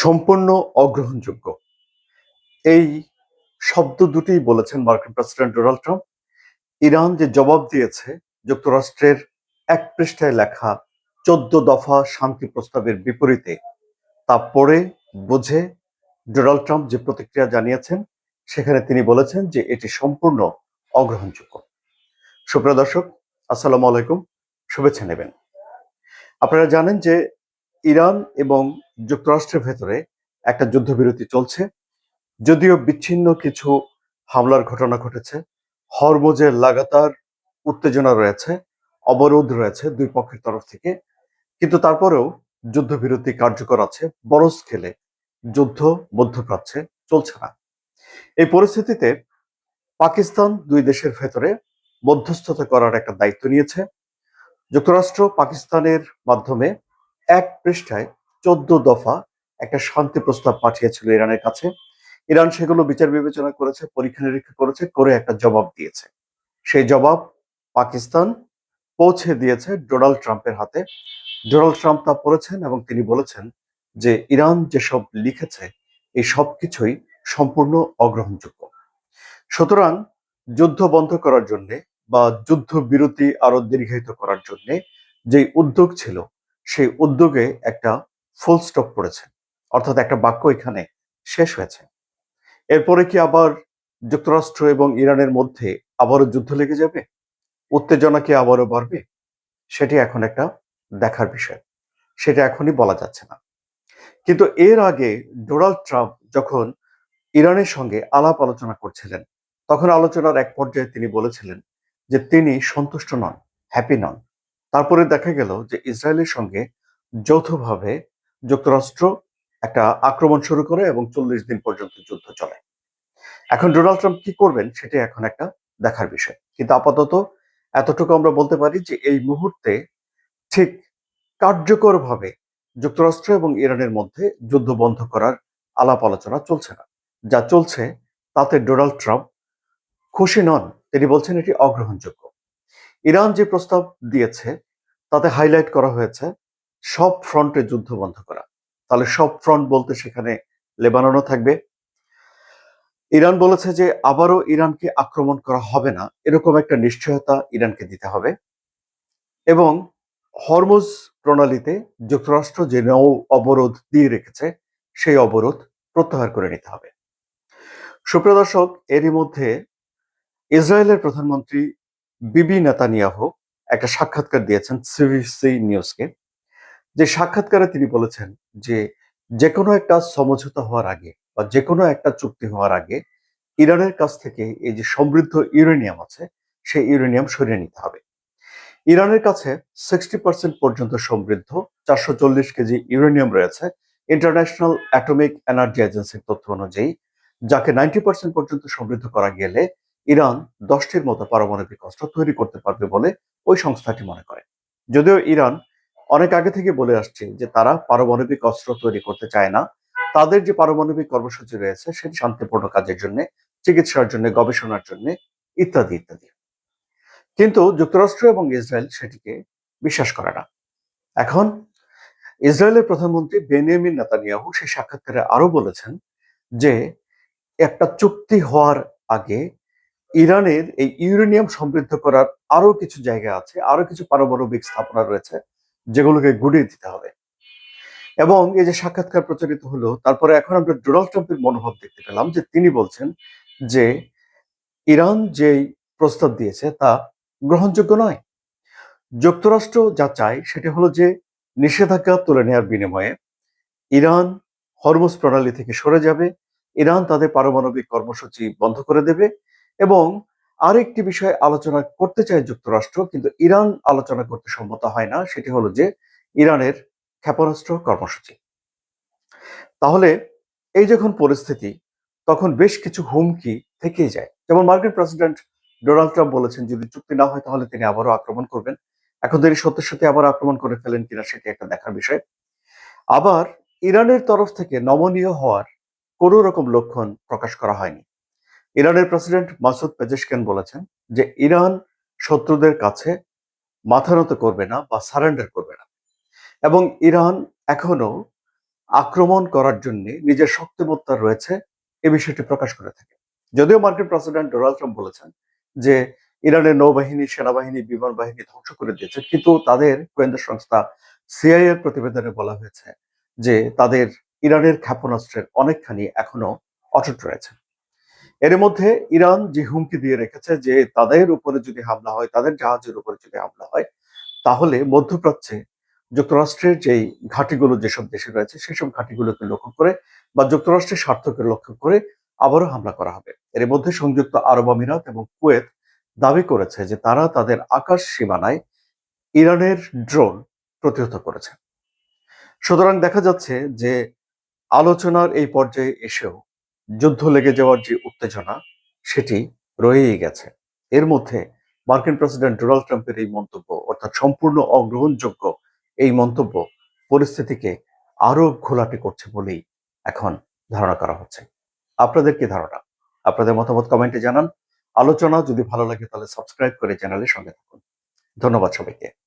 সম্পূর্ণ অগ্রহণযোগ্য এই শব্দ দুটিই বলেছেন মার্কিন প্রেসিডেন্ট ডোনাল্ড ট্রাম্প। ইরান যে জবাব দিয়েছে যুক্তরাষ্ট্রের এক পৃষ্ঠায় লেখা 14 দফা শান্তি প্রস্তাবের বিপরীতে, তা পড়ে বুঝে ডোনাল্ড ট্রাম্প যে প্রতিক্রিয়া জানিয়েছেন সেখানে তিনি বলেছেন যে এটি সম্পূর্ণ অগ্রহণযোগ্য। সুপ্রিয় দর্শক, আসসালামু আলাইকুম, শুভেচ্ছা নেবেন। আপনারা জানেন যে ইরান এবং যুক্তরাষ্ট্রের ভেতরে একটা যুদ্ধবিরতি চলছে, যদিও বিচ্ছিন্ন কিছু হামলার ঘটনা ঘটেছে। হরমুজে লাগাতার উত্তেজনা রয়েছে, অবরোধ রয়েছে দুই পক্ষের তরফ থেকে, কিন্তু তারপরেও যুদ্ধবিরতি কার্যকর আছে। বড় স্কেলে যুদ্ধ মধ্যপ্রাচ্যে চলছে না। এই পরিস্থিতিতে পাকিস্তান দুই দেশের ভেতরে মধ্যস্থতা করার একটা দায়িত্ব নিয়েছে। যুক্তরাষ্ট্র পাকিস্তানের মাধ্যমে এক পৃষ্ঠায় 14 দফা একটা শান্তি প্রস্তাব পাঠিয়েছিল ইরানের কাছে। ইরান সেগুলো বিচার বিবেচনা করেছে, পরীক্ষা নিরীক্ষা করেছে, করে একটা জবাব দিয়েছে। সেই জবাব পাকিস্তান পৌঁছে দিয়েছে ডোনাল্ড ট্রাম্পের হাতে। ডোনাল্ড ট্রাম্প তা পড়েছেন এবং তিনি বলেছেন যে ইরান যেসব লিখেছে এই সব কিছুই সম্পূর্ণ অগ্রহণযোগ্য। সুতরাং যুদ্ধ বন্ধ করার জন্য বা যুদ্ধ বিরতি আরো দীর্ঘায়িত করার জন্য যে উদ্যোগ ছিল সেই উদ্যোগে একটা ফুল স্টপ পড়েছে, অর্থাৎ একটা বাক্য এখানে শেষ হয়েছে। এরপরে কি আবার যুক্তরাষ্ট্র এবং ইরানের মধ্যে আবারও যুদ্ধ লেগে যাবে? উত্তেজনা কি আবারও বাড়বে? সেটি এখন একটা দেখার বিষয়। সেটা এখনই বলা যাচ্ছে না। কিন্তু এর আগে ডোনাল্ড ট্রাম্প যখন ইরানের সঙ্গে আলাপ আলোচনা করছিলেন, তখন আলোচনার এক পর্যায়ে তিনি বলেছিলেন যে তিনি সন্তুষ্ট নন, হ্যাপি নন। তারপরে দেখা গেল যে ইসরায়েলের সঙ্গে যৌথভাবে যুক্তরাষ্ট্র একটা আক্রমণ শুরু করে এবং 40 দিন পর্যন্ত যুদ্ধ চলে। এখন ডোনাল্ড ট্রাম্প কি করবেন সেটা এখন একটা দেখার বিষয়। কিন্তু আপাতত এতটুকু আমরা বলতে পারি যে এই মুহূর্তে ঠিক কার্যকরভাবে যুক্তরাষ্ট্র এবং ইরানের মধ্যে যুদ্ধ বন্ধ করার আলাপ আলোচনা চলছে না। যা চলছে তাতে ডোনাল্ড ট্রাম্প খুশি নন। তিনি বলছেন এটি অগ্রহণযোগ্য। ইরান যে প্রস্তাব দিয়েছে তাতে হাইলাইট করা হয়েছে সব ফ্রন্টে যুদ্ধ বন্ধ করা। তাহলে সব ফ্রন্ট বলতে সেখানে লেবাননও থাকবে। ইরান বলেছে যে আবারও ইরানকে আক্রমণ করা হবে না, এরকম একটা নিশ্চয়তা ইরানকে দিতে হবে। এবং হরমুজ প্রণালীতে যুক্তরাষ্ট্র যে নৌ অবরোধ দিয়ে রেখেছে সেই অবরোধ প্রত্যাহার করে নিতে হবে। সুপ্রিয় দর্শক, এরই মধ্যে ইসরায়েলের প্রধানমন্ত্রী বিবি নেতানিয়াহু একটা সাক্ষাৎকার দিয়েছেন সিবিসি নিউজকে। যে সাক্ষাৎকারে তিনি বলেছেন যে যে কোনো একটা সমঝোতা হওয়ার আগে বা যে কোনো একটা চুক্তি হওয়ার আগে ইরানের কাছ থেকে এই যে সমৃদ্ধ ইউরেনিয়াম আছে সেই ইউরেনিয়াম সরিয়ে নিতে হবে। ইরানের কাছে 60% পর্যন্ত সমৃদ্ধ 440 কেজি ইউরেনিয়াম রয়েছে ইন্টারন্যাশনাল অ্যাটমিক এনার্জি এজেন্সির তথ্য অনুযায়ী, যাকে 90% পর্যন্ত সমৃদ্ধ করা গেলে ইরান 10টির মতো পারমাণবিক অস্ত্র তৈরি করতে পারবে বলে ওই সংস্থাটি মনে করে। যদিও ইরান অনেক আগে থেকে বলে আসছে যে তারা পারমাণবিক অস্ত্র তৈরি করতে চায় না। তাদের যে পারমাণবিক কর্মসূচি রয়েছে সেটি শান্তিপূর্ণ কাজের জন্য, চিকিৎসার জন্য, গবেষণার জন্য ইত্যাদি ইত্যাদি। কিন্তু যুক্তরাষ্ট্র এবং ইসরায়েল সেটিকে বিশ্বাস করে না। এখন ইসরায়েলের প্রধানমন্ত্রী বেনিয়ামিন নেতানিয়াহু সেই সাক্ষাৎকারে আরো বলেছেন যে একটা চুক্তি হওয়ার আগে ইরানের এই ইউরেনিয়াম সমৃদ্ধ করার আরো কিছু জায়গা আছে, আরো কিছু পারমাণবিক স্থাপনা রয়েছে যেগুলোকে গুড়িয়ে দিতে হবে। এবং এই যে সাক্ষাৎকার প্রচারিত হলো, তারপরে এখন আমরা ডোনাল্ড ট্রাম্পের মনোভাব দেখতে পেলাম যে তিনি বলছেন যে ইরান যেই প্রস্তাব দিয়েছে তা গ্রহণযোগ্য নয়। যুক্তরাষ্ট্র যা চায় সেটা হলো যে নিষেধাজ্ঞা তুলে নেওয়ার বিনিময়ে ইরান হরমুজ প্রণালী থেকে সরে যাবে, ইরান তাদের পারমাণবিক কর্মসূচি বন্ধ করে দেবে এবং আরেকটি বিষয়ে আলোচনা করতে চায় যুক্তরাষ্ট্র, কিন্তু ইরান আলোচনা করতে সম্মত হয় না, সেটি হলো যে ইরানের ক্ষেপণাস্ত্র কর্মসূচি। তাহলে এই যখন পরিস্থিতি, তখন বেশ কিছু হুমকি থেকেই যায়। যেমন মার্কিন প্রেসিডেন্ট ডোনাল্ড ট্রাম্প বলেছেন যদি চুক্তি না হয় তাহলে তিনি আবারও আক্রমণ করবেন। এখন তিনি সত্যি সত্যি আবার আক্রমণ করে ফেলেন কিনা সেটি একটা দেখার বিষয়। আবার ইরানের তরফ থেকে নমনীয় হওয়ার কোনো রকম লক্ষণ প্রকাশ করা হয়নি। ইরানের প্রেসিডেন্ট মাসুদ পেজেশকিয়ান বলেছেন যে ইরান শত্রুদের কাছে মাথা নত করবে না বা সারেন্ডার করবে না, এবং ইরান এখনো আক্রমণ করার জন্য নিজের শক্তিমত্তা রয়েছে এ বিষয়টি প্রকাশ করে থাকে। যদিও মার্কিন প্রেসিডেন্ট ডোনাল্ড ট্রাম্প বলেছেন যে ইরানের নৌবাহিনী, সেনাবাহিনী, বিমান বাহিনী ধ্বংস করে দিয়েছে, কিন্তু তাদের গোয়েন্দা সংস্থা সিআইএ এর প্রতিবেদনে বলা হয়েছে যে তাদের ইরানের ক্ষেপণাস্ত্রের অনেকখানি এখনো অটুট রয়েছে। এর মধ্যে ইরান যে হুমকি দিয়ে রেখেছে যে তাদের উপরে যদি হামলা হয়, তাদের জাহাজের উপরে যদি হামলা হয়, তাহলে মধ্যপ্রাচ্যে যুক্তরাষ্ট্রের যেই ঘাঁটিগুলো যেসব দেশে রয়েছে সেসব ঘাঁটিগুলোকে লক্ষ্য করে বা যুক্তরাষ্ট্রের স্বার্থকে লক্ষ্য করে আবারও হামলা করা হবে। এর মধ্যে সংযুক্ত আরব আমিরাত এবং কুয়েত দাবি করেছে যে তারা তাদের আকাশ সীমানায় ইরানের ড্রোন প্রতিহত করেছে। সুতরাং দেখা যাচ্ছে যে আলোচনার এই পর্যায়ে এসেও যুদ্ধ লেগে যাওয়ার যে উত্তেজনা সেটি রয়েই গেছে। এর মধ্যে মার্কিন প্রেসিডেন্ট ডোনাল্ড ট্রাম্পের এই মন্তব্য, অর্থাৎ সম্পূর্ণ অগ্রহণযোগ্য এই মন্তব্য, পরিস্থিতিকে আরো ঘোলাটে করছে বলেই এখন ধারণা করা হচ্ছে। আপনাদের কি ধারণা? আপনাদের মতামত কমেন্টে জানান। আলোচনা যদি ভালো লাগে তাহলে সাবস্ক্রাইব করে চ্যানেলের সঙ্গে থাকুন। ধন্যবাদ সবাইকে।